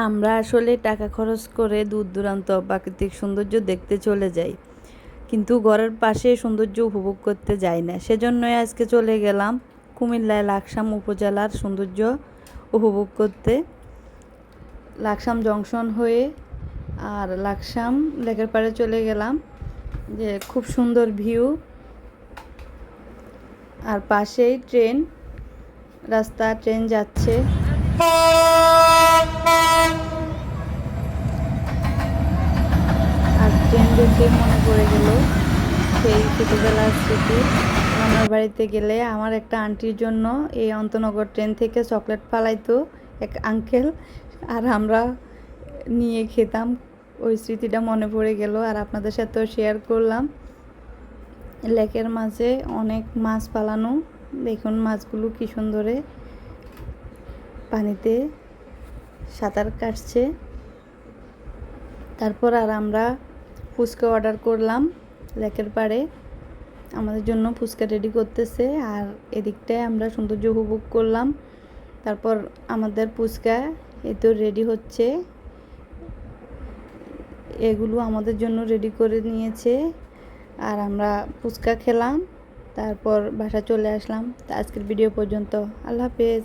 আমরা আসলে টাকা খরচ করে দূর দূরান্ত প্রাকৃতিক সৌন্দর্য দেখতে চলে যাই, কিন্তু ঘরের পাশে সৌন্দর্য উপভোগ করতে যাই না। সেজন্যই আজকে চলে গেলাম কুমিল্লায় লাকসাম উপজেলার সৌন্দর্য উপভোগ করতে। লাকসাম জংশন হয়ে আর লাকসাম লেকের পাড়ে চলে গেলাম, যে খুব সুন্দর ভিউ, আর পাশেই ট্রেন যাচ্ছে। আর ট্রেন দেখে মনে পড়ে গেল সেই ছোটোবেলার স্মৃতি। মামার বাড়িতে গেলে আমার একটা আন্টির জন্য এই অন্তনগর ট্রেন থেকে চকলেট ফালাইতো এক আঙ্কেল, আর আমরা নিয়ে খেতাম। ওই স্মৃতিটা মনে পড়ে গেল, আর আপনাদের সাথেও শেয়ার করলাম। লেকের মাঝে অনেক মাছ পালানো, দেখুন মাছগুলো কি সুন্দরে পানিতে সাঁতার কাটছে। তারপর আর আমরা ফুচকা অর্ডার করলাম লেকের পাড়ে, আমাদের জন্য ফুচকা রেডি করতেছে, আর এদিকটায় আমরা সৌন্দর্য উপভোগ করলাম। তারপর আমাদের ফুচকা এই তো রেডি হচ্ছে, এগুলো আমাদের জন্য রেডি করে নিয়েছে, আর আমরা ফুচকা খেলাম, তারপর বাসা চলে আসলাম। তো আজকের ভিডিও পর্যন্ত, আল্লাহ হাফেজ।